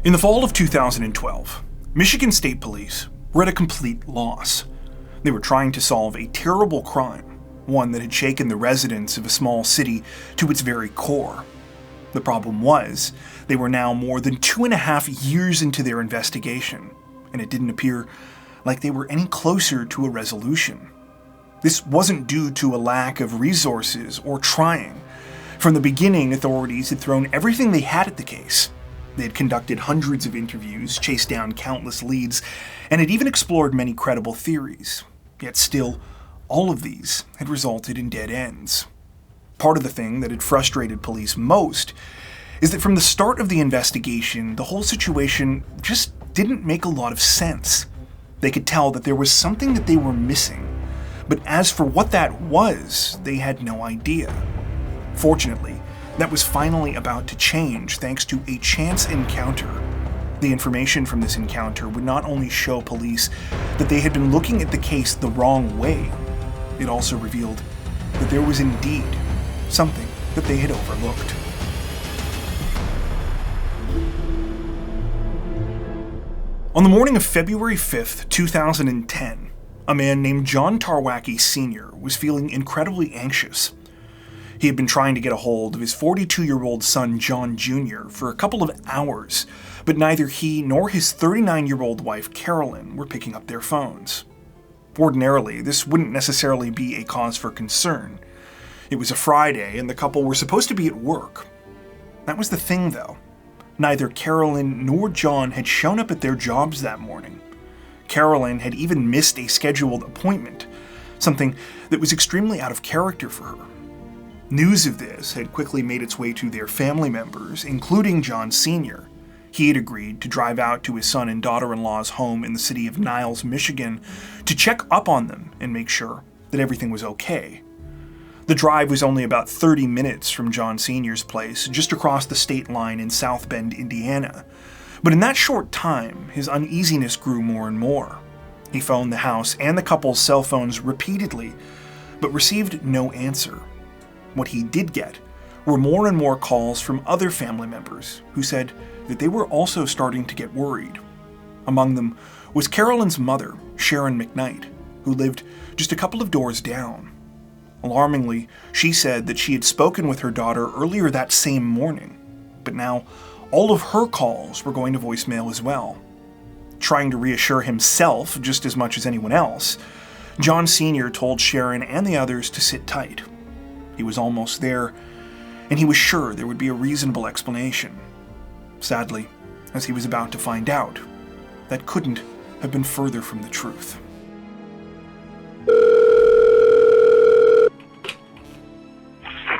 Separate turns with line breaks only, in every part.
In the fall of 2012, Michigan State Police were at a complete loss. They were trying to solve a terrible crime, one that had shaken the residents of a small city to its very core. The problem was, they were now more than 2.5 years into their investigation, and it didn't appear like they were any closer to a resolution. This wasn't due to a lack of resources or trying. From the beginning, authorities had thrown everything they had at the case. They had conducted hundreds of interviews, chased down countless leads, and had even explored many credible theories. Yet still, all of these had resulted in dead ends. Part of the thing that had frustrated police most is that from the start of the investigation, the whole situation just didn't make a lot of sense. They could tell that there was something that they were missing, but as for what that was, they had no idea. Fortunately, that was finally about to change thanks to a chance encounter. The information from this encounter would not only show police that they had been looking at the case the wrong way, it also revealed that there was indeed something that they had overlooked. On the morning of February 5th, 2010, a man named John Tarwacki Sr. was feeling incredibly anxious. He had been trying to get a hold of his 42-year-old son, John Jr., for a couple of hours, but neither he nor his 39-year-old wife, Carolyn, were picking up their phones. Ordinarily, this wouldn't necessarily be a cause for concern. It was a Friday, and the couple were supposed to be at work. That was the thing, though. Neither Carolyn nor John had shown up at their jobs that morning. Carolyn had even missed a scheduled appointment, something that was extremely out of character for her. News of this had quickly made its way to their family members, including John Sr. He had agreed to drive out to his son and daughter-in-law's home in the city of Niles, Michigan, to check up on them and make sure that everything was okay. The drive was only about 30 minutes from John Sr.'s place, just across the state line in South Bend, Indiana. But in that short time, his uneasiness grew more and more. He phoned the house and the couple's cell phones repeatedly, but received no answer. What he did get were more and more calls from other family members who said that they were also starting to get worried. Among them was Carolyn's mother, Sharon McKnight, who lived just a couple of doors down. Alarmingly, she said that she had spoken with her daughter earlier that same morning, but now all of her calls were going to voicemail as well. Trying to reassure himself just as much as anyone else, John Sr. told Sharon and the others to sit tight. He was almost there, and he was sure there would be a reasonable explanation. Sadly, as he was about to find out, that couldn't have been further from the truth.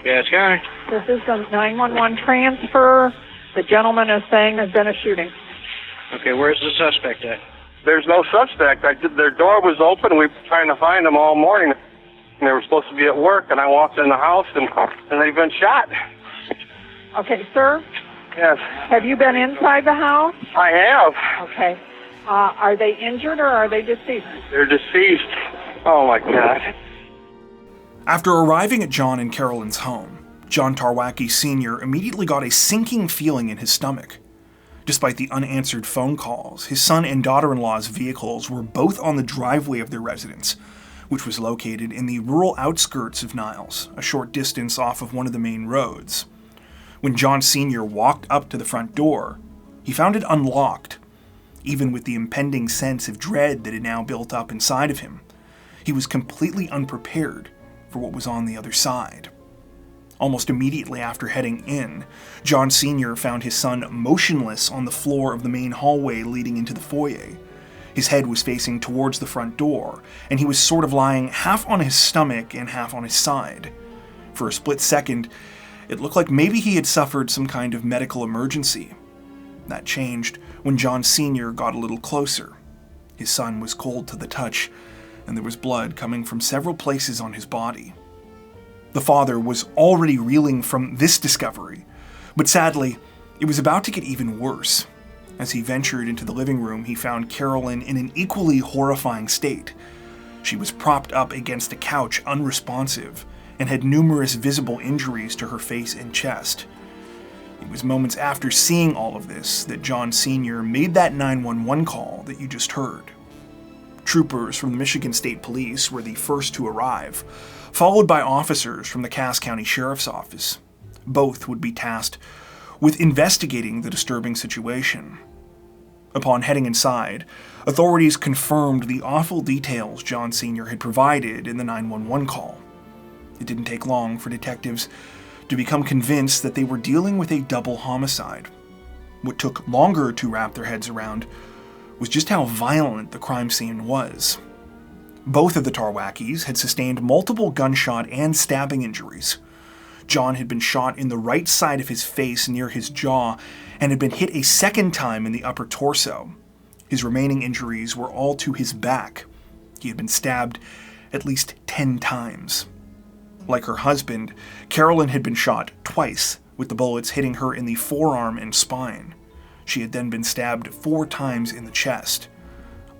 Yes, guy.
This is a 911 transfer. The gentleman is saying there's been a shooting.
Okay, where's the suspect at?
There's no suspect. Their door was open. We were trying to find them all morning. And they were supposed to be at work, and I walked in the house, and they've been shot.
Okay, sir?
Yes.
Have you been inside the house?
I have.
Okay. Are they injured or are they deceased?
They're deceased. Oh, my God.
After arriving at John and Carolyn's home, John Tarwacki Sr. immediately got a sinking feeling in his stomach. Despite the unanswered phone calls, his son and daughter-in-law's vehicles were both on the driveway of their residence, which was located in the rural outskirts of Niles, a short distance off of one of the main roads. When John Sr. walked up to the front door, he found it unlocked. Even with the impending sense of dread that had now built up inside of him, he was completely unprepared for what was on the other side. Almost immediately after heading in, John Sr. found his son motionless on the floor of the main hallway leading into the foyer. His head was facing towards the front door, and he was sort of lying half on his stomach and half on his side. For a split second, it looked like maybe he had suffered some kind of medical emergency. That changed when John Sr. got a little closer. His son was cold to the touch, and there was blood coming from several places on his body. The father was already reeling from this discovery, but sadly, it was about to get even worse. As he ventured into the living room, he found Carolyn in an equally horrifying state. She was propped up against a couch, unresponsive, and had numerous visible injuries to her face and chest. It was moments after seeing all of this that John Sr. made that 911 call that you just heard. Troopers from the Michigan State Police were the first to arrive, followed by officers from the Cass County Sheriff's Office. Both would be tasked with investigating the disturbing situation. Upon heading inside, authorities confirmed the awful details John Sr. had provided in the 911 call. It didn't take long for detectives to become convinced that they were dealing with a double homicide. What took longer to wrap their heads around was just how violent the crime scene was. Both of the Tarwackis had sustained multiple gunshot and stabbing injuries. John had been shot in the right side of his face near his jaw and had been hit a second time in the upper torso. His remaining injuries were all to his back. He had been stabbed at least 10 times. Like her husband, Carolyn had been shot twice, with the bullets hitting her in the forearm and spine. She had then been stabbed 4 times in the chest.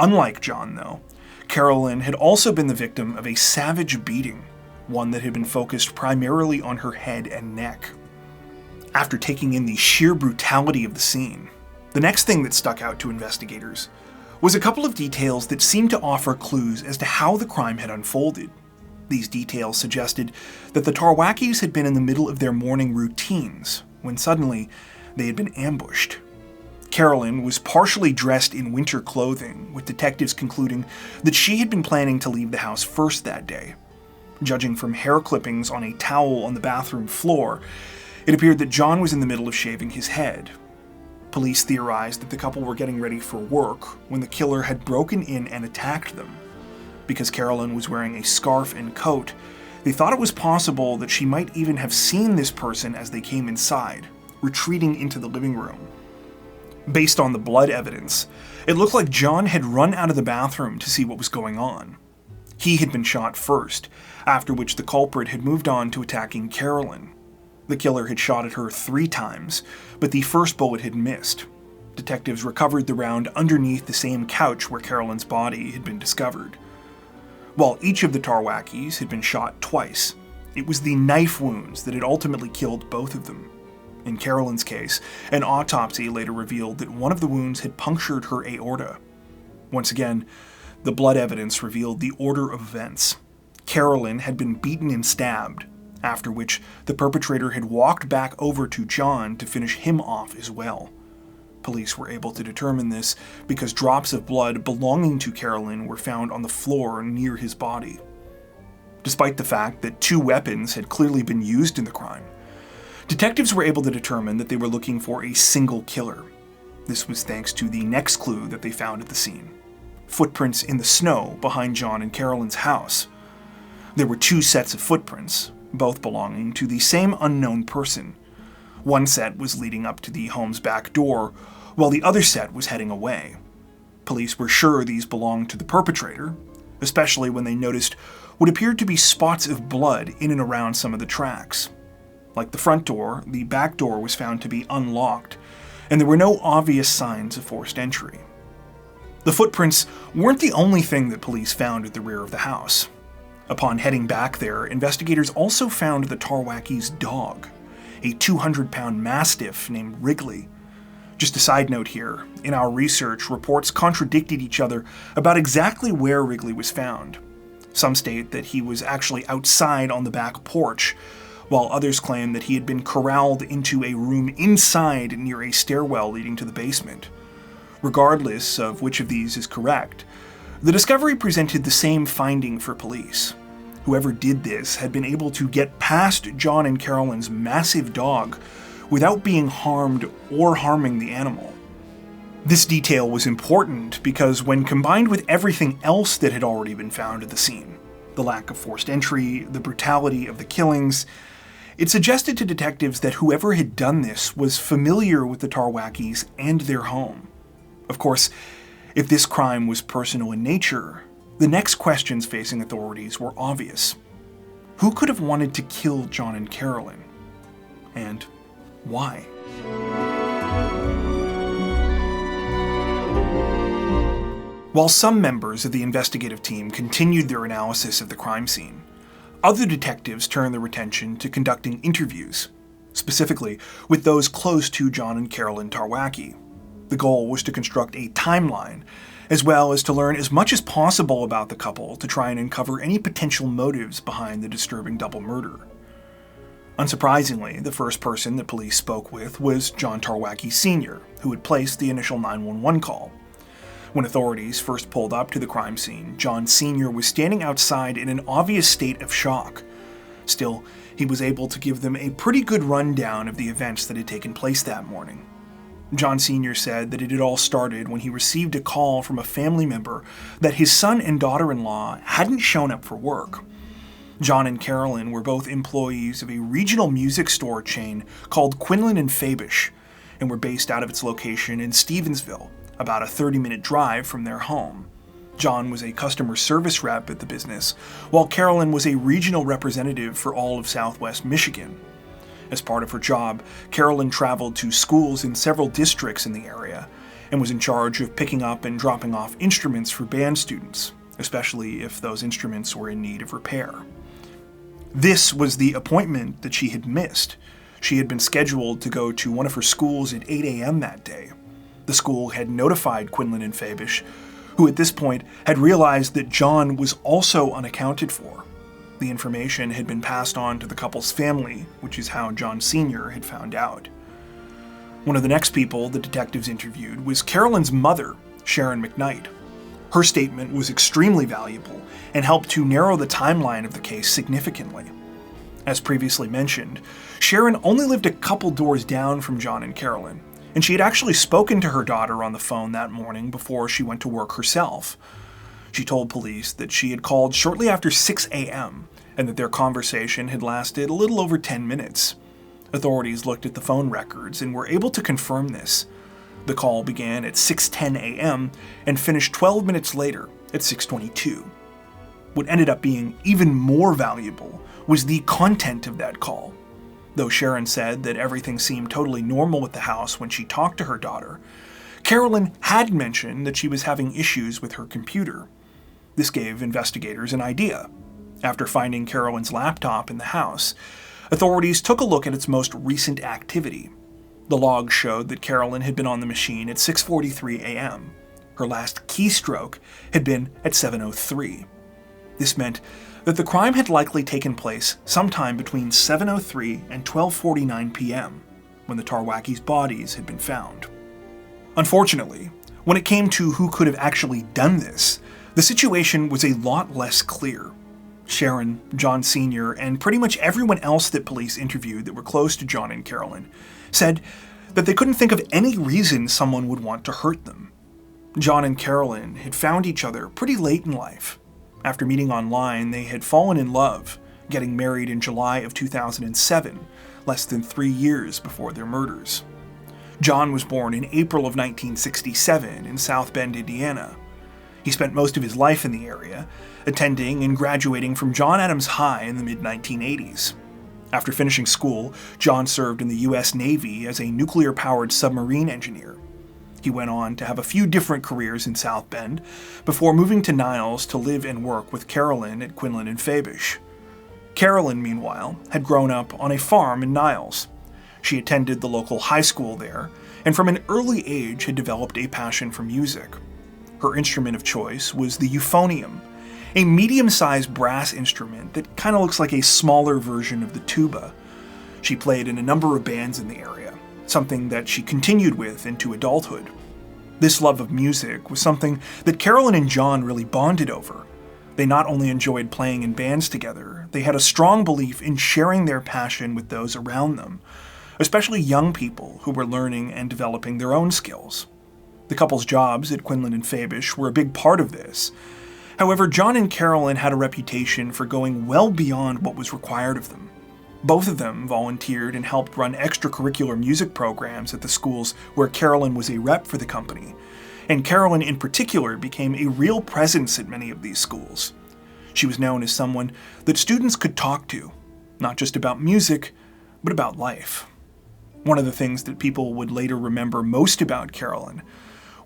Unlike John, though, Carolyn had also been the victim of a savage beating, one that had been focused primarily on her head and neck. After taking in the sheer brutality of the scene, the next thing that stuck out to investigators was a couple of details that seemed to offer clues as to how the crime had unfolded. These details suggested that the Tarwackis had been in the middle of their morning routines when suddenly they had been ambushed. Carolyn was partially dressed in winter clothing, with detectives concluding that she had been planning to leave the house first that day. Judging from hair clippings on a towel on the bathroom floor, it appeared that John was in the middle of shaving his head. Police theorized that the couple were getting ready for work when the killer had broken in and attacked them. Because Carolyn was wearing a scarf and coat, they thought it was possible that she might even have seen this person as they came inside, retreating into the living room. Based on the blood evidence, it looked like John had run out of the bathroom to see what was going on. He had been shot first, after which the culprit had moved on to attacking Carolyn. The killer had shot at her 3 times, but the first bullet had missed. Detectives recovered the round underneath the same couch where Carolyn's body had been discovered. While each of the Tarwackis had been shot twice, it was the knife wounds that had ultimately killed both of them. In Carolyn's case, an autopsy later revealed that one of the wounds had punctured her aorta. Once again, the blood evidence revealed the order of events. Carolyn had been beaten and stabbed, after which the perpetrator had walked back over to John to finish him off as well. Police were able to determine this because drops of blood belonging to Carolyn were found on the floor near his body. Despite the fact that 2 weapons had clearly been used in the crime, detectives were able to determine that they were looking for a single killer. This was thanks to the next clue that they found at the scene: footprints in the snow behind John and Carolyn's house. There were 2 sets of footprints, both belonging to the same unknown person. One set was leading up to the home's back door, while the other set was heading away. Police were sure these belonged to the perpetrator, especially when they noticed what appeared to be spots of blood in and around some of the tracks. Like the front door, the back door was found to be unlocked, and there were no obvious signs of forced entry. The footprints weren't the only thing that police found at the rear of the house. Upon heading back there, investigators also found the Tarwackis' dog, a 200-pound mastiff named Wrigley. Just a side note here, in our research, reports contradicted each other about exactly where Wrigley was found. Some state that he was actually outside on the back porch, while others claim that he had been corralled into a room inside near a stairwell leading to the basement. Regardless of which of these is correct, the discovery presented the same finding for police. Whoever did this had been able to get past John and Carolyn's massive dog without being harmed or harming the animal. This detail was important because when combined with everything else that had already been found at the scene, the lack of forced entry, the brutality of the killings, it suggested to detectives that whoever had done this was familiar with the Tarwackis and their home. Of course, if this crime was personal in nature, the next questions facing authorities were obvious. Who could have wanted to kill John and Carolyn? And why? While some members of the investigative team continued their analysis of the crime scene, other detectives turned their attention to conducting interviews. specifically with those close to John and Carolyn Tarwacki. The goal was to construct a timeline, as well as to learn as much as possible about the couple to try and uncover any potential motives behind the disturbing double murder. Unsurprisingly, the first person that police spoke with was John Tarwacki Sr., who had placed the initial 911 call. When authorities first pulled up to the crime scene, John Sr. was standing outside in an obvious state of shock. Still, he was able to give them a pretty good rundown of the events that had taken place that morning. John Sr. said that it had all started when he received a call from a family member that his son and daughter-in-law hadn't shown up for work. John and Carolyn were both employees of a regional music store chain called Quinlan and Fabish, and were based out of its location in Stevensville, about a 30-minute drive from their home. John was a customer service rep at the business, while Carolyn was a regional representative for all of Southwest Michigan. As part of her job, Carolyn traveled to schools in several districts in the area, and was in charge of picking up and dropping off instruments for band students, especially if those instruments were in need of repair. This was the appointment that she had missed. She had been scheduled to go to one of her schools at 8 a.m. that day. The school had notified Quinlan and Fabish, who at this point had realized that John was also unaccounted for. The information had been passed on to the couple's family, which is how John Sr. had found out. One of the next people the detectives interviewed was Carolyn's mother, Sharon McKnight. Her statement was extremely valuable and helped to narrow the timeline of the case significantly. As previously mentioned, Sharon only lived a couple doors down from John and Carolyn, and she had actually spoken to her daughter on the phone that morning before she went to work herself. She told police that she had called shortly after 6 a.m. and that their conversation had lasted a little over 10 minutes. Authorities looked at the phone records and were able to confirm this. The call began at 6:10 a.m. and finished 12 minutes later at 6:22. What ended up being even more valuable was the content of that call. Though Sharon said that everything seemed totally normal with the house when she talked to her daughter, Carolyn had mentioned that she was having issues with her computer. This gave investigators an idea. After finding Carolyn's laptop in the house, authorities took a look at its most recent activity. The logs showed that Carolyn had been on the machine at 6:43 a.m. Her last keystroke had been at 7:03. This meant that the crime had likely taken place sometime between 7:03 and 12:49 p.m., when the Tarwacki's bodies had been found. Unfortunately, when it came to who could have actually done this, the situation was a lot less clear. Sharon, John Sr., and pretty much everyone else that police interviewed that were close to John and Carolyn said that they couldn't think of any reason someone would want to hurt them. John and Carolyn had found each other pretty late in life. After meeting online, they had fallen in love, getting married in July of 2007, less than 3 years before their murders. John was born in April of 1967 in South Bend, Indiana. He spent most of his life in the area, attending and graduating from John Adams High in the mid-1980s. After finishing school, John served in the U.S. Navy as a nuclear-powered submarine engineer. He went on to have a few different careers in South Bend before moving to Niles to live and work with Carolyn at Quinlan and Fabish. Carolyn, meanwhile, had grown up on a farm in Niles. She attended the local high school there, and from an early age had developed a passion for music. Her instrument of choice was the euphonium, a medium-sized brass instrument that kind of looks like a smaller version of the tuba. She played in a number of bands in the area, something that she continued with into adulthood. This love of music was something that Carolyn and John really bonded over. They not only enjoyed playing in bands together, they had a strong belief in sharing their passion with those around them, especially young people who were learning and developing their own skills. The couple's jobs at Quinlan and Fabish were a big part of this. However, John and Carolyn had a reputation for going well beyond what was required of them. Both of them volunteered and helped run extracurricular music programs at the schools where Carolyn was a rep for the company, and Carolyn in particular became a real presence at many of these schools. She was known as someone that students could talk to, not just about music, but about life. One of the things that people would later remember most about Carolyn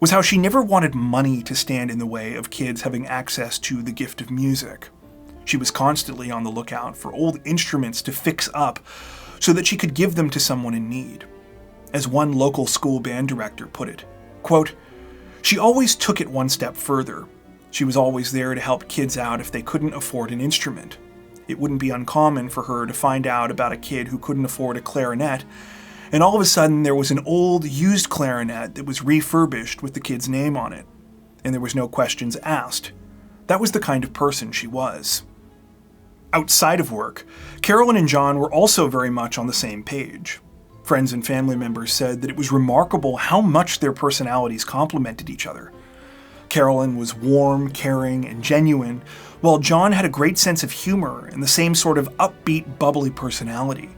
was how she never wanted money to stand in the way of kids having access to the gift of music. She was constantly on the lookout for old instruments to fix up so that she could give them to someone in need. As one local school band director put it, quote, "She always took it one step further. She was always there to help kids out if they couldn't afford an instrument. It wouldn't be uncommon for her to find out about a kid who couldn't afford a clarinet, and all of a sudden there was an old, used clarinet that was refurbished with the kid's name on it, and there was no questions asked. That was the kind of person she was." Outside of work, Carolyn and John were also very much on the same page. Friends and family members said that it was remarkable how much their personalities complemented each other. Carolyn was warm, caring, and genuine, while John had a great sense of humor and the same sort of upbeat, bubbly personality.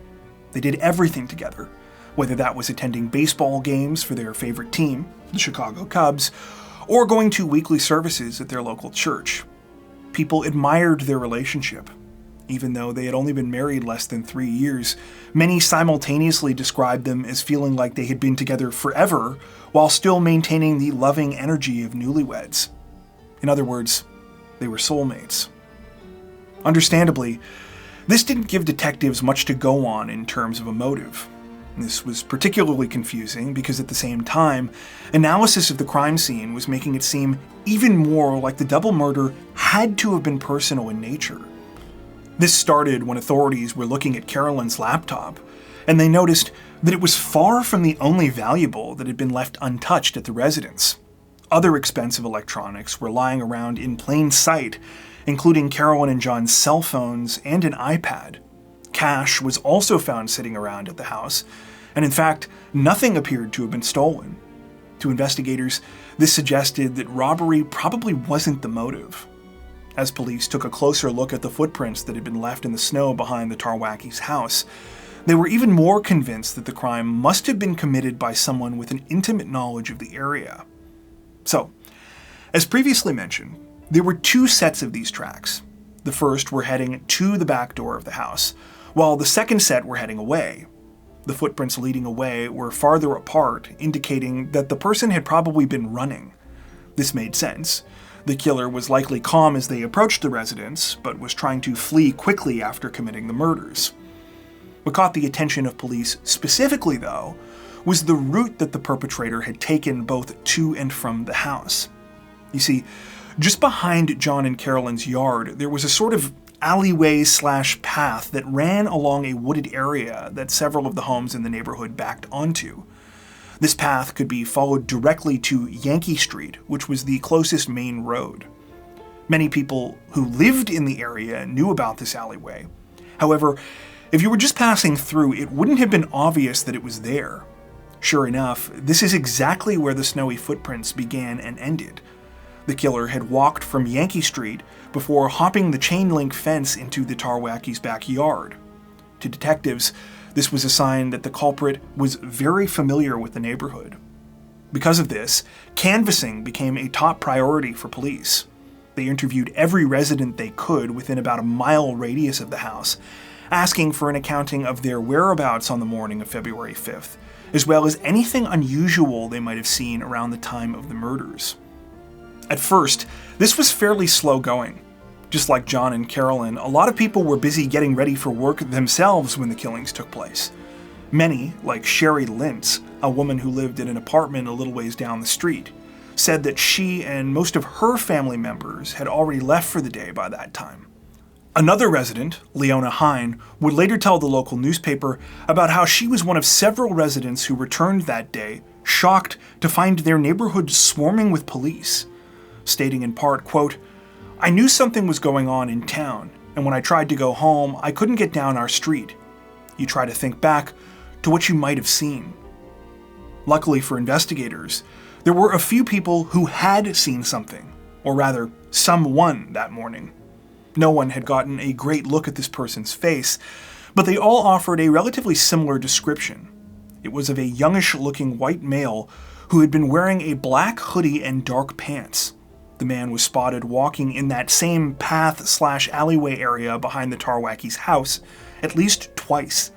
They did everything together, whether that was attending baseball games for their favorite team, the Chicago Cubs, or going to weekly services at their local church. People admired their relationship. Even though they had only been married less than 3 years, many simultaneously described them as feeling like they had been together forever while still maintaining the loving energy of newlyweds. In other words, they were soulmates. Understandably, this didn't give detectives much to go on in terms of a motive. This was particularly confusing because at the same time, analysis of the crime scene was making it seem even more like the double murder had to have been personal in nature. This started when authorities were looking at Carolyn's laptop, and they noticed that it was far from the only valuable that had been left untouched at the residence. Other expensive electronics were lying around in plain sight, including Carolyn and John's cell phones and an iPad. Cash was also found sitting around at the house, and in fact, nothing appeared to have been stolen. To investigators, this suggested that robbery probably wasn't the motive. As police took a closer look at the footprints that had been left in the snow behind the Tarwacki's house, they were even more convinced that the crime must have been committed by someone with an intimate knowledge of the area. So, as previously mentioned, there were 2 sets of these tracks. The first were heading to the back door of the house, while the second set were heading away. The footprints leading away were farther apart, indicating that the person had probably been running. This made sense. The killer was likely calm as they approached the residence, but was trying to flee quickly after committing the murders. What caught the attention of police specifically, though, was the route that the perpetrator had taken both to and from the house. You see, just behind John and Carolyn's yard, there was a sort of alleyway/path that ran along a wooded area that several of the homes in the neighborhood backed onto. This path could be followed directly to Yankee Street, which was the closest main road. Many people who lived in the area knew about this alleyway. However, if you were just passing through, it wouldn't have been obvious that it was there. Sure enough, this is exactly where the snowy footprints began and ended. The killer had walked from Yankee Street before hopping the chain-link fence into the Tarwacki's backyard. To detectives, this was a sign that the culprit was very familiar with the neighborhood. Because of this, canvassing became a top priority for police. They interviewed every resident they could within about a mile radius of the house, asking for an accounting of their whereabouts on the morning of February 5th, as well as anything unusual they might have seen around the time of the murders. At first, this was fairly slow going. Just like John and Carolyn, a lot of people were busy getting ready for work themselves when the killings took place. Many, like Sherry Lintz, a woman who lived in an apartment a little ways down the street, said that she and most of her family members had already left for the day by that time. Another resident, Leona Hine, would later tell the local newspaper about how she was one of several residents who returned that day, shocked to find their neighborhood swarming with police, stating in part, quote, "I knew something was going on in town, and when I tried to go home, I couldn't get down our street. You try to think back to what you might have seen." Luckily for investigators, there were a few people who had seen something, or rather, someone that morning. No one had gotten a great look at this person's face, but they all offered a relatively similar description. It was of a youngish-looking white male who had been wearing a black hoodie and dark pants. The man was spotted walking in that same path/alleyway area behind the Tarwacki's house at least twice.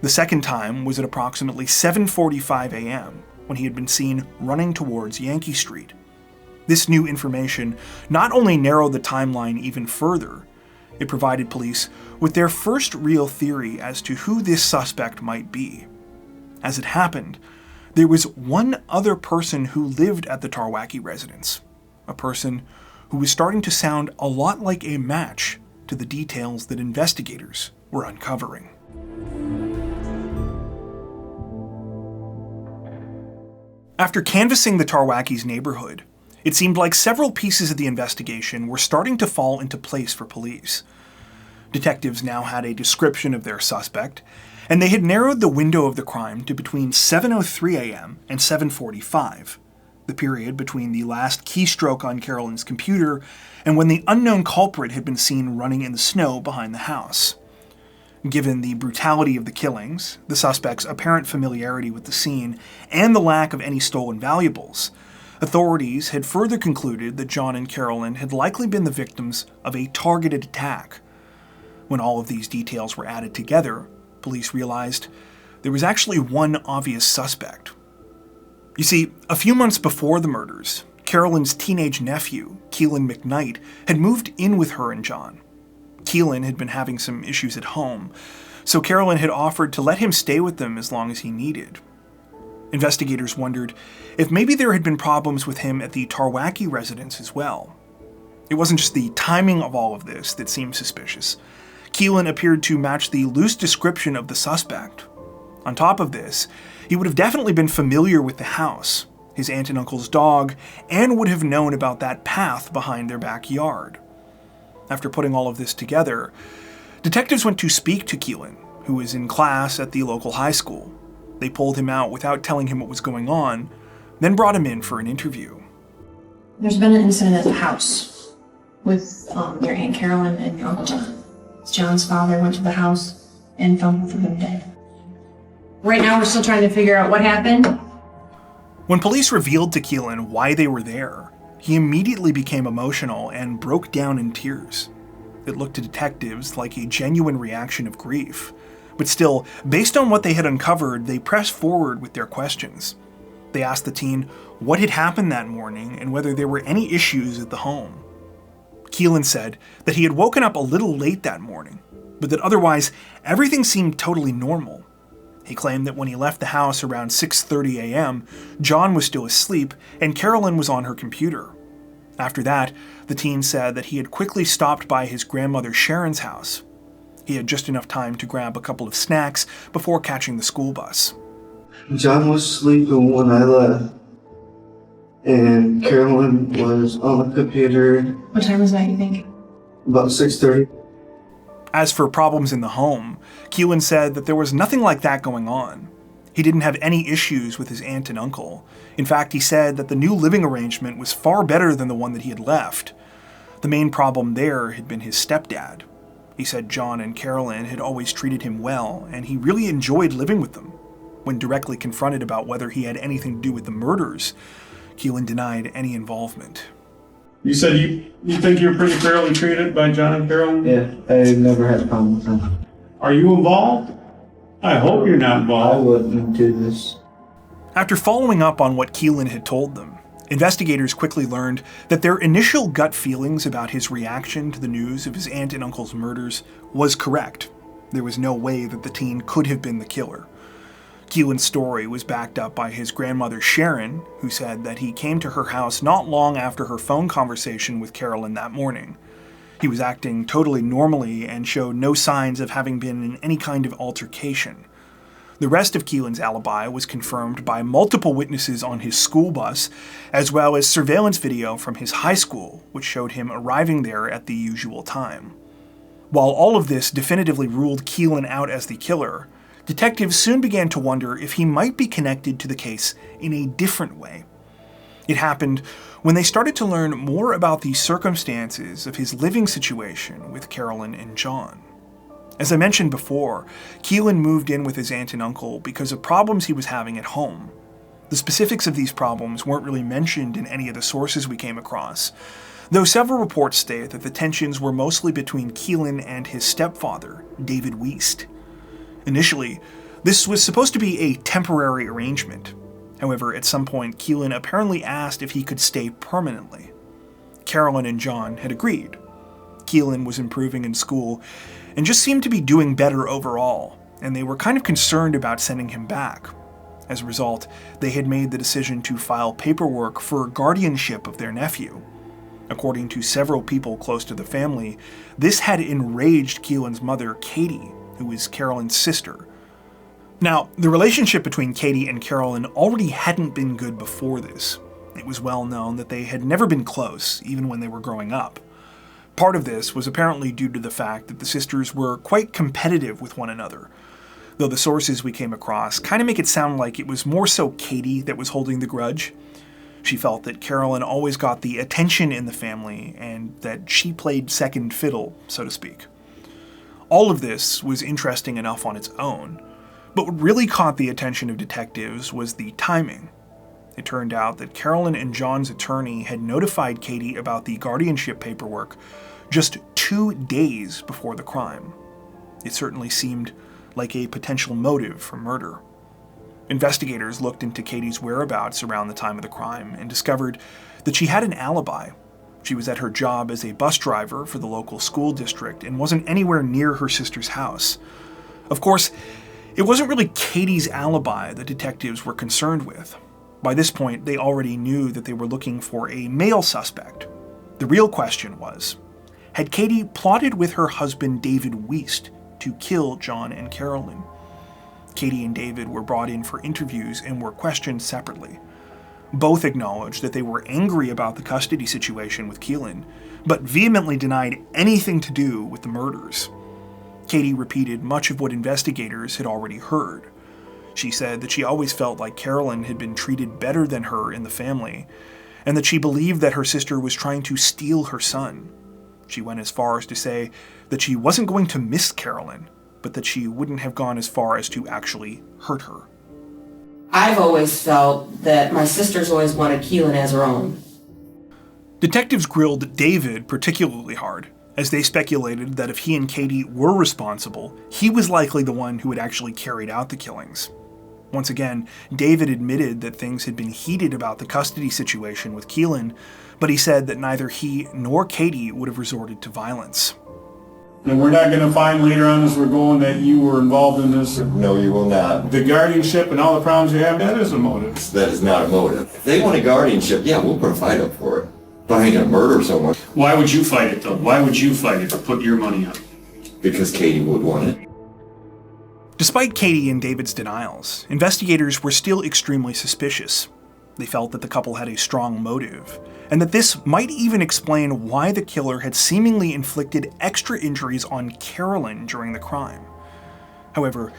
The second time was at approximately 7:45 a.m., when he had been seen running towards Yankee Street. This new information not only narrowed the timeline even further, It provided police with their first real theory as to who this suspect might be. As it happened, there was one other person who lived at the Tarwacki residence, a person who was starting to sound a lot like a match to the details that investigators were uncovering. After canvassing the Tarwacki's neighborhood, it seemed like several pieces of the investigation were starting to fall into place for police. Detectives now had a description of their suspect, and they had narrowed the window of the crime to between 7:03 a.m. and 7:45, the period between the last keystroke on Carolyn's computer and when the unknown culprit had been seen running in the snow behind the house. Given the brutality of the killings, the suspect's apparent familiarity with the scene, and the lack of any stolen valuables, authorities had further concluded that John and Carolyn had likely been the victims of a targeted attack. When all of these details were added together, police realized there was actually one obvious suspect. You see, a few months before the murders, Carolyn's teenage nephew, Keelan McKnight, had moved in with her and John. Keelan had been having some issues at home, so Carolyn had offered to let him stay with them as long as he needed. Investigators wondered if maybe there had been problems with him at the Tarwacki residence as well. It wasn't just the timing of all of this that seemed suspicious. Keelan appeared to match the loose description of the suspect. On top of this, he would have definitely been familiar with the house, his aunt and uncle's dog, and would have known about that path behind their backyard. After putting all of this together, detectives went to speak to Keelan, who was in class at the local high school. They pulled him out without telling him what was going on, then brought him in for an interview.
There's been an incident at the house with your Aunt Carolyn and your Uncle John. John's father went to the house and found both of them dead. Right now we're still trying to figure out what happened.
When police revealed to Keelan why they were there, he immediately became emotional and broke down in tears. It looked to detectives like a genuine reaction of grief. But still, based on what they had uncovered, they pressed forward with their questions. They asked the teen what had happened that morning and whether there were any issues at the home. Keelan said that he had woken up a little late that morning, but that otherwise everything seemed totally normal. He claimed that when he left the house around 6:30 a.m., John was still asleep and Carolyn was on her computer. After that, the teen said that he had quickly stopped by his grandmother Sharon's house. He had just enough time to grab a couple of snacks before catching the school bus.
John was sleeping when I left, and Carolyn was on the computer.
What time was that, you think?
About 6:30.
As for problems in the home, Keelan said that there was nothing like that going on. He didn't have any issues with his aunt and uncle. In fact, he said that the new living arrangement was far better than the one that he had left. The main problem there had been his stepdad. He said John and Carolyn had always treated him well, and he really enjoyed living with them. When directly confronted about whether he had anything to do with the murders, Keelan denied any involvement.
You said you think you were pretty fairly treated by John and Carolyn?
Yeah, I never had a problem with them.
Are you involved? I hope you're not
I
involved.
wouldn't do this.
After following up on what Keelan had told them, investigators quickly learned that their initial gut feelings about his reaction to the news of his aunt and uncle's murders was correct. There was no way that the teen could have been the killer. Keelan's story was backed up by his grandmother Sharon, who said that he came to her house not long after her phone conversation with Carolyn that morning. He was acting totally normally and showed no signs of having been in any kind of altercation. The rest of Keelan's alibi was confirmed by multiple witnesses on his school bus, as well as surveillance video from his high school, which showed him arriving there at the usual time. While all of this definitively ruled Keelan out as the killer, detectives soon began to wonder if he might be connected to the case in a different way. It happened when they started to learn more about the circumstances of his living situation with Carolyn and John. As I mentioned before, Keelan moved in with his aunt and uncle because of problems he was having at home. The specifics of these problems weren't really mentioned in any of the sources we came across, though several reports state that the tensions were mostly between Keelan and his stepfather, David Wiest. Initially, this was supposed to be a temporary arrangement. However, at some point, Keelan apparently asked if he could stay permanently. Carolyn and John had agreed. Keelan was improving in school and just seemed to be doing better overall, and they were kind of concerned about sending him back. As a result, they had made the decision to file paperwork for guardianship of their nephew. According to several people close to the family, this had enraged Keelan's mother, Katie, who was Carolyn's sister. Now, the relationship between Katie and Carolyn already hadn't been good before this. It was well known that they had never been close, even when they were growing up. Part of this was apparently due to the fact that the sisters were quite competitive with one another, though the sources we came across kind of make it sound like it was more so Katie that was holding the grudge. She felt that Carolyn always got the attention in the family and that she played second fiddle, so to speak. All of this was interesting enough on its own, but what really caught the attention of detectives was the timing. It turned out that Carolyn and John's attorney had notified Katie about the guardianship paperwork just 2 days before the crime. It certainly seemed like a potential motive for murder. Investigators looked into Katie's whereabouts around the time of the crime and discovered that she had an alibi. She was at her job as a bus driver for the local school district and wasn't anywhere near her sister's house. Of course, it wasn't really Katie's alibi that detectives were concerned with. By this point, they already knew that they were looking for a male suspect. The real question was, had Katie plotted with her husband David Wiest to kill John and Carolyn? Katie and David were brought in for interviews and were questioned separately. Both acknowledged that they were angry about the custody situation with Keelan, but vehemently denied anything to do with the murders. Katie repeated much of what investigators had already heard. She said that she always felt like Carolyn had been treated better than her in the family, and that she believed that her sister was trying to steal her son. She went as far as to say that she wasn't going to miss Carolyn, but that she wouldn't have gone as far as to actually hurt her.
I've always felt that my sisters always wanted Keelan as her own.
Detectives grilled David particularly hard, as they speculated that if he and Katie were responsible, he was likely the one who had actually carried out the killings. Once again, David admitted that things had been heated about the custody situation with Keelan, but he said that neither he nor Katie would have resorted to violence.
And we're not going to find later on as we're going that you were involved in this.
No, you will not.
The guardianship and all the problems you have, that is a motive.
That is not a motive. If they want a guardianship, yeah, we'll put a fight up for it. But I ain't going to murder someone.
Why would you fight it, though? Why would you fight it to put your money up?
Because Katie would want it.
Despite Katie and David's denials, investigators were still extremely suspicious. They felt that the couple had a strong motive, and that this might even explain why the killer had seemingly inflicted extra injuries on Carolyn during the crime. However,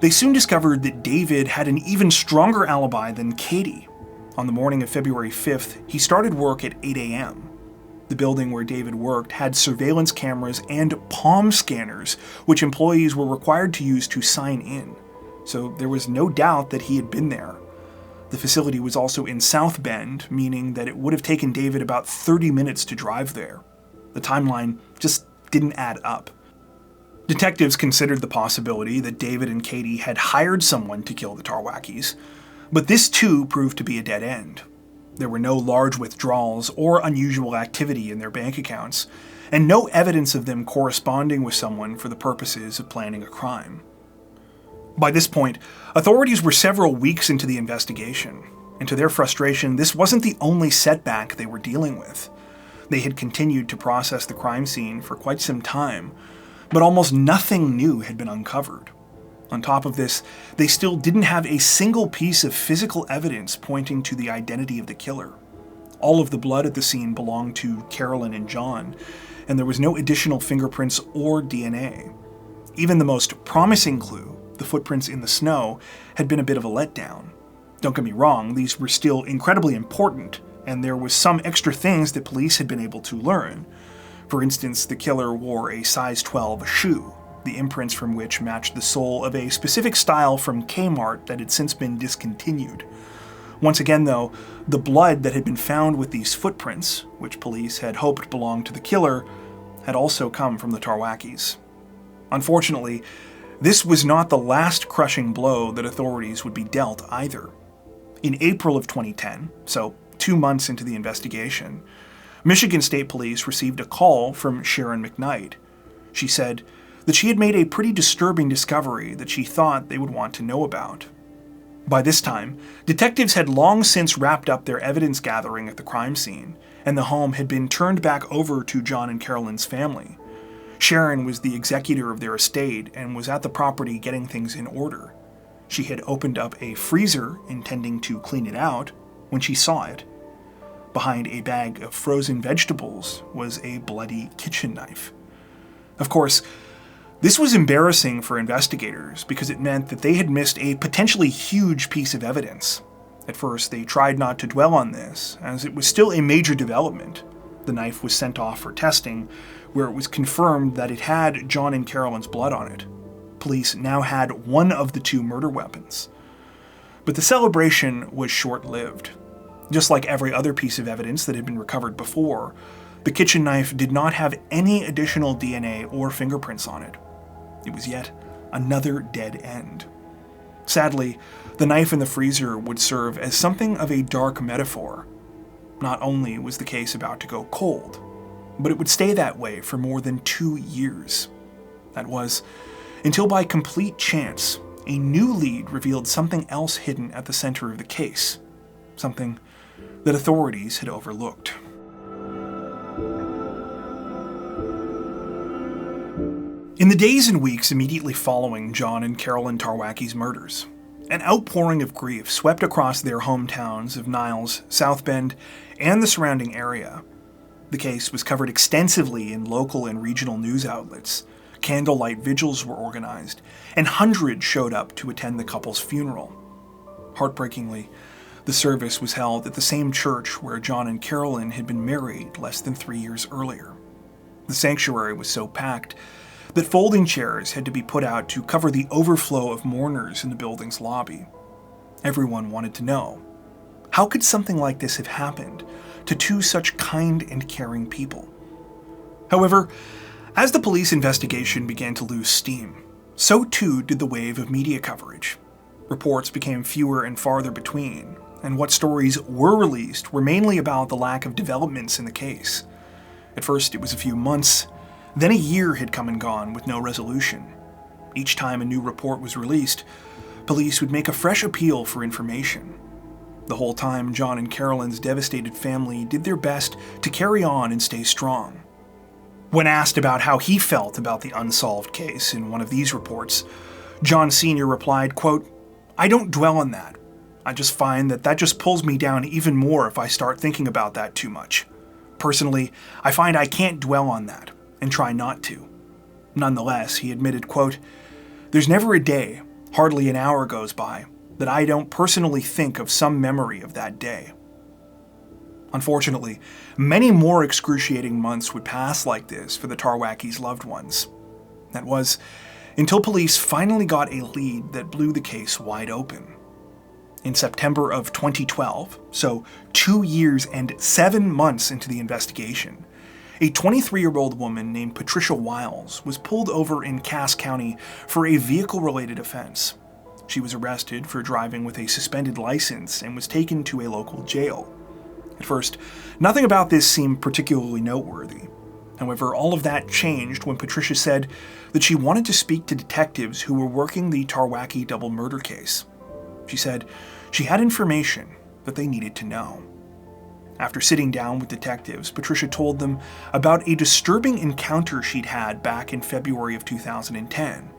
they soon discovered that David had an even stronger alibi than Katie. On the morning of February 5th, he started work at 8 a.m. The building where David worked had surveillance cameras and palm scanners, which employees were required to use to sign in, so there was no doubt that he had been there. The facility was also in South Bend, meaning that it would have taken David about 30 minutes to drive there. The timeline just didn't add up. Detectives considered the possibility that David and Katie had hired someone to kill the Tarwackis, but this too proved to be a dead end. There were no large withdrawals or unusual activity in their bank accounts, and no evidence of them corresponding with someone for the purposes of planning a crime. By this point, authorities were several weeks into the investigation, and to their frustration, this wasn't the only setback they were dealing with. They had continued to process the crime scene for quite some time, but almost nothing new had been uncovered. On top of this, they still didn't have a single piece of physical evidence pointing to the identity of the killer. All of the blood at the scene belonged to Carolyn and John, and there was no additional fingerprints or DNA. Even the most promising clue, the footprints in the snow, had been a bit of a letdown. Don't get me wrong, these were still incredibly important, and there was some extra things that police had been able to learn. For instance, the killer wore a size 12 shoe, the imprints from which matched the sole of a specific style from Kmart that had since been discontinued. Once again, though, the blood that had been found with these footprints, which police had hoped belonged to the killer, had also come from the Tarwackis. Unfortunately, this was not the last crushing blow that authorities would be dealt either. In April of 2010, so 2 months into the investigation, Michigan State Police received a call from Sharon McKnight. She said that she had made a pretty disturbing discovery that she thought they would want to know about. By this time, detectives had long since wrapped up their evidence gathering at the crime scene, and the home had been turned back over to John and Carolyn's family. Sharon was the executor of their estate and was at the property getting things in order. She had opened up a freezer, intending to clean it out, when she saw it. Behind a bag of frozen vegetables was a bloody kitchen knife. Of course, this was embarrassing for investigators because it meant that they had missed a potentially huge piece of evidence. At first, they tried not to dwell on this, as it was still a major development. The knife was sent off for testing, where it was confirmed that it had John and Carolyn's blood on it. Police now had one of the two murder weapons. But the celebration was short-lived. Just like every other piece of evidence that had been recovered before, the kitchen knife did not have any additional DNA or fingerprints on it. It was yet another dead end. Sadly, the knife in the freezer would serve as something of a dark metaphor. Not only was the case about to go cold, but it would stay that way for more than 2 years. That was, until by complete chance, a new lead revealed something else hidden at the center of the case, something that authorities had overlooked. In the days and weeks immediately following John and Carolyn Tarwacki's murders, an outpouring of grief swept across their hometowns of Niles, South Bend, and the surrounding area. The case was covered extensively in local and regional news outlets. Candlelight vigils were organized, and hundreds showed up to attend the couple's funeral. Heartbreakingly, the service was held at the same church where John and Carolyn had been married less than 3 years earlier. The sanctuary was so packed that folding chairs had to be put out to cover the overflow of mourners in the building's lobby. Everyone wanted to know, how could something like this have happened to two such kind and caring people? However, as the police investigation began to lose steam, so too did the wave of media coverage. Reports became fewer and farther between, and what stories were released were mainly about the lack of developments in the case. At first, it was a few months. Then a year had come and gone with no resolution. Each time a new report was released, police would make a fresh appeal for information. The whole time, John and Carolyn's devastated family did their best to carry on and stay strong. When asked about how he felt about the unsolved case in one of these reports, John Sr. replied, quote, "I don't dwell on that. I just find that just pulls me down even more if I start thinking about that too much. Personally, I find I can't dwell on that, and try not to." Nonetheless, he admitted, quote, "There's never a day, hardly an hour goes by, that I don't personally think of some memory of that day." Unfortunately, many more excruciating months would pass like this for the Tarwacki's loved ones. That was, until police finally got a lead that blew the case wide open. In September of 2012, so 2 years and 7 months into the investigation, a 23-year-old woman named Patricia Wiles was pulled over in Cass County for a vehicle-related offense. She was arrested for driving with a suspended license and was taken to a local jail. At first, nothing about this seemed particularly noteworthy. However, all of that changed when Patricia said that she wanted to speak to detectives who were working the Tarwacki double murder case. She said she had information that they needed to know. After sitting down with detectives, Patricia told them about a disturbing encounter she'd had back in February of 2010.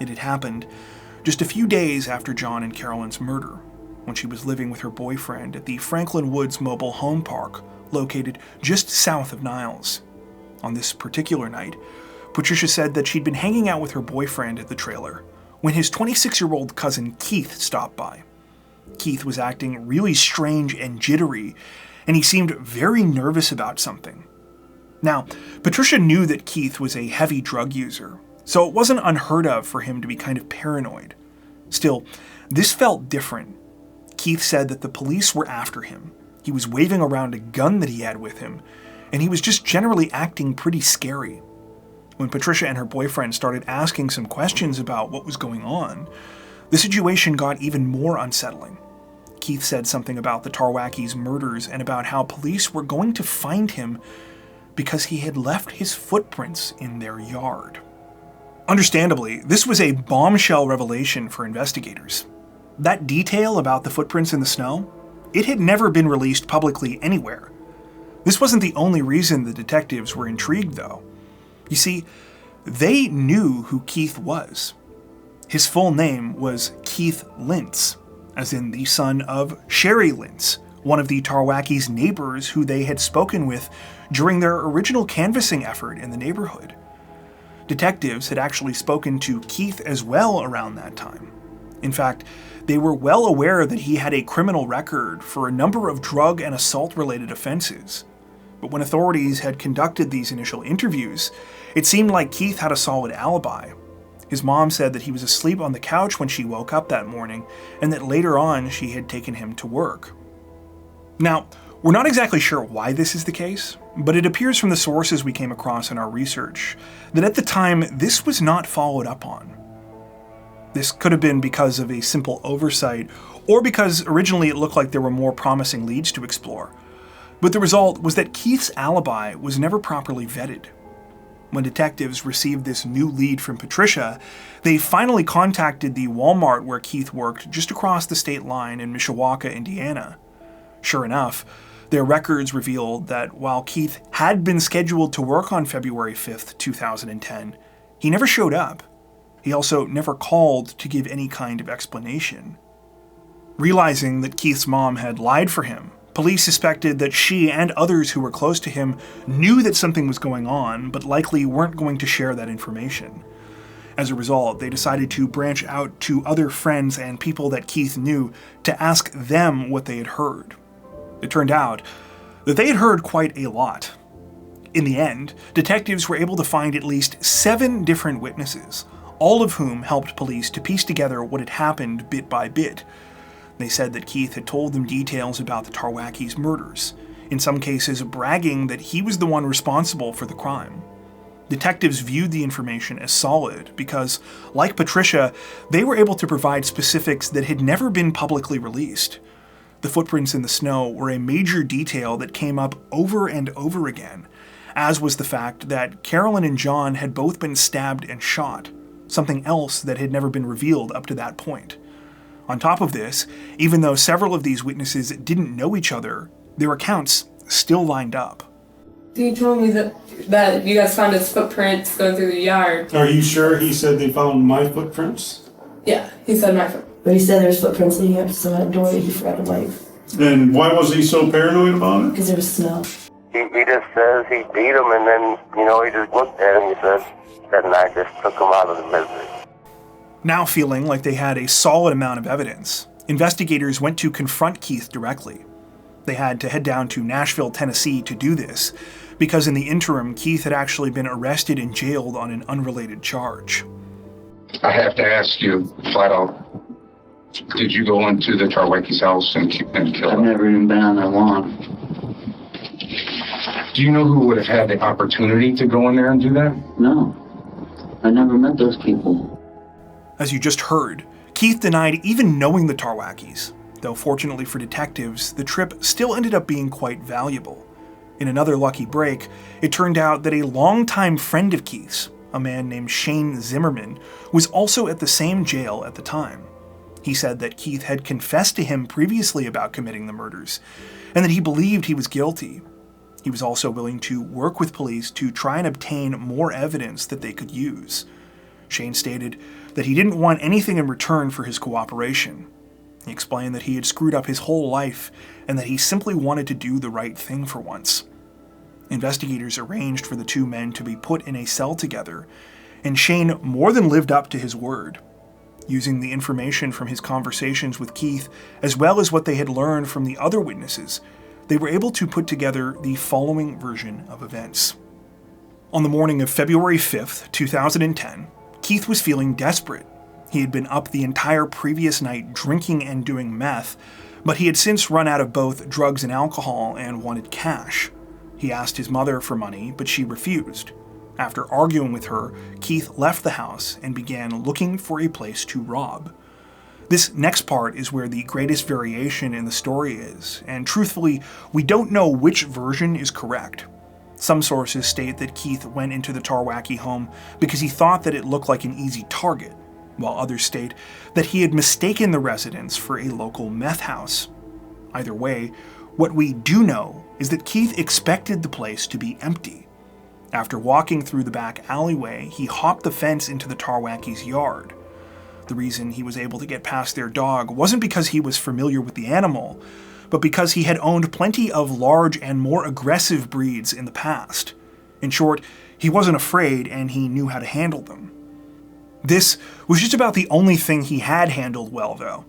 It had happened just a few days after John and Carolyn's murder, when she was living with her boyfriend at the Franklin Woods Mobile Home Park, located just south of Niles. On this particular night, Patricia said that she'd been hanging out with her boyfriend at the trailer when his 26-year-old cousin Keith stopped by. Keith was acting really strange and jittery, and he seemed very nervous about something. Now, Patricia knew that Keith was a heavy drug user, so it wasn't unheard of for him to be kind of paranoid. Still, this felt different. Keith said that the police were after him. He was waving around a gun that he had with him, and he was just generally acting pretty scary. When Patricia and her boyfriend started asking some questions about what was going on, the situation got even more unsettling. Keith said something about the Tarwackis' murders and about how police were going to find him because he had left his footprints in their yard. Understandably, this was a bombshell revelation for investigators. That detail about the footprints in the snow, it had never been released publicly anywhere. This wasn't the only reason the detectives were intrigued, though. You see, they knew who Keith was. His full name was Keith Lintz, as in the son of Sherry Lintz, one of the Tarwackis' neighbors who they had spoken with during their original canvassing effort in the neighborhood. Detectives had actually spoken to Keith as well around that time. In fact, they were well aware that he had a criminal record for a number of drug and assault-related offenses. But when authorities had conducted these initial interviews, it seemed like Keith had a solid alibi. His mom said that he was asleep on the couch when she woke up that morning, and that later on she had taken him to work. Now, we're not exactly sure why this is the case, but it appears from the sources we came across in our research that at the time this was not followed up on. This could have been because of a simple oversight, or because originally it looked like there were more promising leads to explore. But the result was that Keith's alibi was never properly vetted. When detectives received this new lead from Patricia, they finally contacted the Walmart where Keith worked just across the state line in Mishawaka, Indiana. Sure enough, their records revealed that while Keith had been scheduled to work on February 5th, 2010, he never showed up. He also never called to give any kind of explanation. Realizing that Keith's mom had lied for him, police suspected that she and others who were close to him knew that something was going on, but likely weren't going to share that information. As a result, they decided to branch out to other friends and people that Keith knew to ask them what they had heard. It turned out that they had heard quite a lot. In the end, detectives were able to find at least 7 different witnesses, all of whom helped police to piece together what had happened bit by bit. They said that Keith had told them details about the Tarwackis' murders, in some cases bragging that he was the one responsible for the crime. Detectives viewed the information as solid because, like Patricia, they were able to provide specifics that had never been publicly released. The footprints in the snow were a major detail that came up over and over again, as was the fact that Carolyn and John had both been stabbed and shot, something else that had never been revealed up to that point. On top of this, even though several of these witnesses didn't know each other, their accounts still lined up.
He told me that you guys found his footprints going through the yard.
Are you sure he said they found my footprints?
Yeah, he said my footprints.
But he said there's footprints leading up to the door that he forgot to wipe.
Then why was he so paranoid about it?
Because there was snow.
He just says he beat him, and then, he just looked at him and said, and I just took him out of the misery.
Now feeling like they had a solid amount of evidence, investigators went to confront Keith directly. They had to head down to Nashville, Tennessee to do this, because in the interim, Keith had actually been arrested and jailed on an unrelated charge.
I have to ask you flat out, did you go into the Tarwacki's house and kill him?
I've never even been on their lawn.
Do you know who would have had the opportunity to go in there and do that?
No. I never met those people.
As you just heard, Keith denied even knowing the Tarwackis, though fortunately for detectives, the trip still ended up being quite valuable. In another lucky break, it turned out that a longtime friend of Keith's, a man named Shane Zimmerman, was also at the same jail at the time. He said that Keith had confessed to him previously about committing the murders, and that he believed he was guilty. He was also willing to work with police to try and obtain more evidence that they could use. Shane stated that he didn't want anything in return for his cooperation. He explained that he had screwed up his whole life and that he simply wanted to do the right thing for once. Investigators arranged for the two men to be put in a cell together, and Shane more than lived up to his word. Using the information from his conversations with Keith, as well as what they had learned from the other witnesses, they were able to put together the following version of events. On the morning of February 5th, 2010, Keith was feeling desperate. He had been up the entire previous night drinking and doing meth, but he had since run out of both drugs and alcohol and wanted cash. He asked his mother for money, but she refused. After arguing with her, Keith left the house and began looking for a place to rob. This next part is where the greatest variation in the story is, and truthfully, we don't know which version is correct. Some sources state that Keith went into the Tarwacki home because he thought that it looked like an easy target, while others state that he had mistaken the residence for a local meth house. Either way, what we do know is that Keith expected the place to be empty. After walking through the back alleyway, he hopped the fence into the Tarwacki's yard. The reason he was able to get past their dog wasn't because he was familiar with the animal, but because he had owned plenty of large and more aggressive breeds in the past. In short, he wasn't afraid and he knew how to handle them. This was just about the only thing he had handled well, though.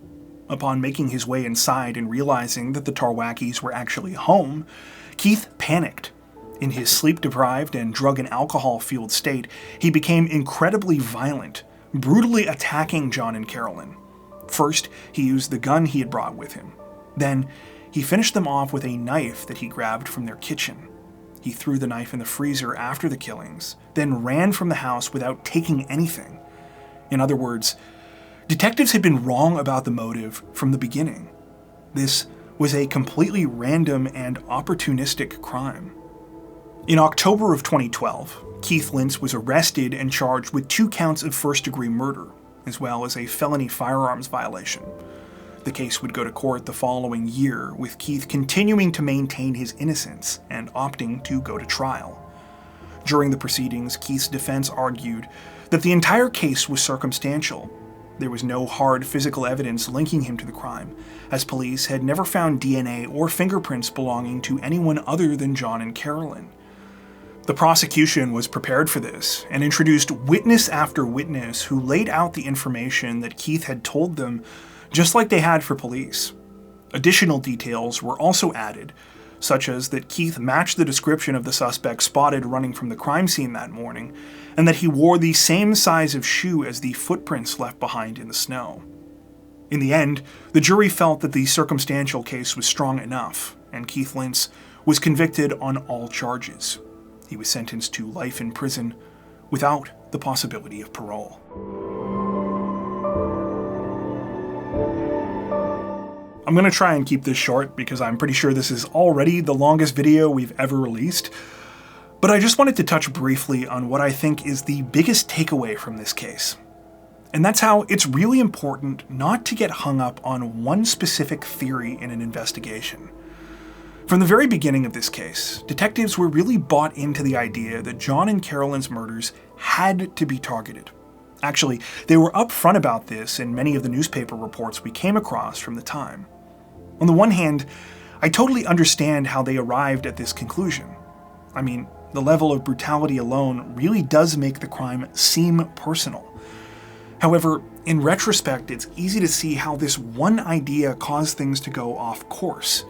Upon making his way inside and realizing that the Tarwackis were actually home, Keith panicked. In his sleep-deprived and drug and alcohol-fueled state, he became incredibly violent, brutally attacking John and Carolyn. First, he used the gun he had brought with him. Then, he finished them off with a knife that he grabbed from their kitchen. He threw the knife in the freezer after the killings, then ran from the house without taking anything. In other words, detectives had been wrong about the motive from the beginning. This was a completely random and opportunistic crime. In October of 2012, Keith Lintz was arrested and charged with 2 counts of first-degree murder, as well as a felony firearms violation. The case would go to court the following year, with Keith continuing to maintain his innocence and opting to go to trial. During the proceedings, Keith's defense argued that the entire case was circumstantial. There was no hard physical evidence linking him to the crime, as police had never found DNA or fingerprints belonging to anyone other than John and Carolyn. The prosecution was prepared for this and introduced witness after witness who laid out the information that Keith had told them, just like they had for police. Additional details were also added, such as that Keith matched the description of the suspect spotted running from the crime scene that morning, and that he wore the same size of shoe as the footprints left behind in the snow. In the end, the jury felt that the circumstantial case was strong enough, and Keith Lintz was convicted on all charges. He was sentenced to life in prison without the possibility of parole. I'm going to try and keep this short because I'm pretty sure this is already the longest video we've ever released, but I just wanted to touch briefly on what I think is the biggest takeaway from this case. And that's how it's really important not to get hung up on one specific theory in an investigation. From the very beginning of this case, detectives were really bought into the idea that John and Carolyn's murders had to be targeted. Actually, they were upfront about this in many of the newspaper reports we came across from the time. On the one hand, I totally understand how they arrived at this conclusion. I mean, the level of brutality alone really does make the crime seem personal. However, in retrospect, it's easy to see how this one idea caused things to go off course.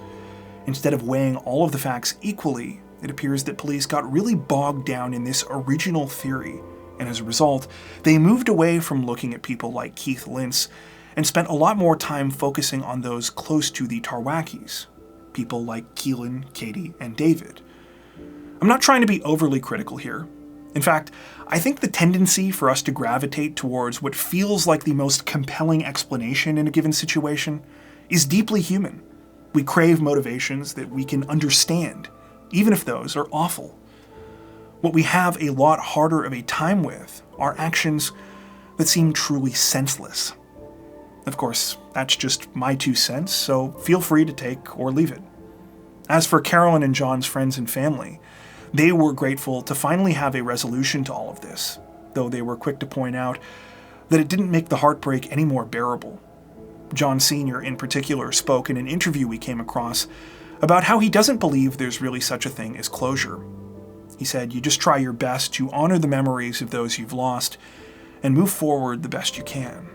Instead of weighing all of the facts equally, it appears that police got really bogged down in this original theory, and as a result, they moved away from looking at people like Keith Lintz and spent a lot more time focusing on those close to the Tarwackis, people like Keelan, Katie, and David. I'm not trying to be overly critical here. In fact, I think the tendency for us to gravitate towards what feels like the most compelling explanation in a given situation is deeply human. We crave motivations that we can understand, even if those are awful. What we have a lot harder of a time with are actions that seem truly senseless. Of course, that's just my 2 cents, so feel free to take or leave it. As for Carolyn and John's friends and family, they were grateful to finally have a resolution to all of this, though they were quick to point out that it didn't make the heartbreak any more bearable. John Sr. in particular spoke in an interview we came across about how he doesn't believe there's really such a thing as closure. He said, "You just try your best to honor the memories of those you've lost and move forward the best you can."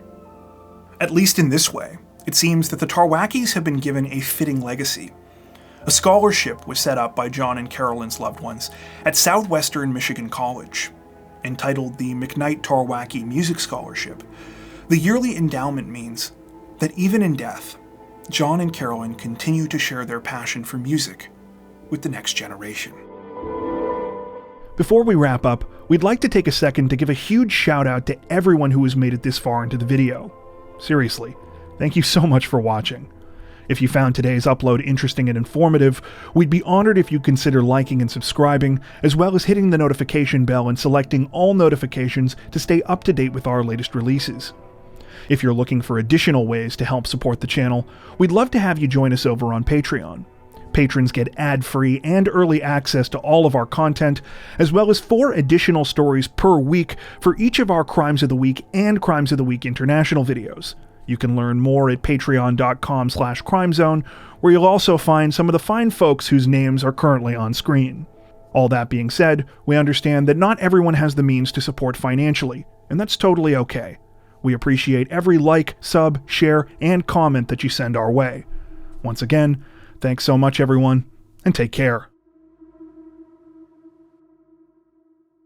At least in this way, it seems that the Tarwackis have been given a fitting legacy. A scholarship was set up by John and Carolyn's loved ones at Southwestern Michigan College. Entitled the McKnight Tarwacki Music Scholarship, the yearly endowment means that even in death, John and Carolyn continue to share their passion for music with the next generation. Before we wrap up, we'd like to take a second to give a huge shout out to everyone who has made it this far into the video. Seriously, Thank you so much for watching. If you found today's upload interesting and informative, we'd be honored if you consider liking and subscribing, as well as hitting the notification bell and selecting all notifications to stay up to date with our latest releases. If you're looking for additional ways to help support the channel, we'd love to have you join us over on Patreon. Patrons get ad-free and early access to all of our content, as well as 4 additional stories per week for each of our Crimes of the Week and Crimes of the Week International videos. You can learn more at patreon.com/crimezone, where you'll also find some of the fine folks whose names are currently on screen. All that being said, we understand that not everyone has the means to support financially, and that's totally okay. We appreciate every like, sub, share, and comment that you send our way. Once again, thanks so much everyone, and take care.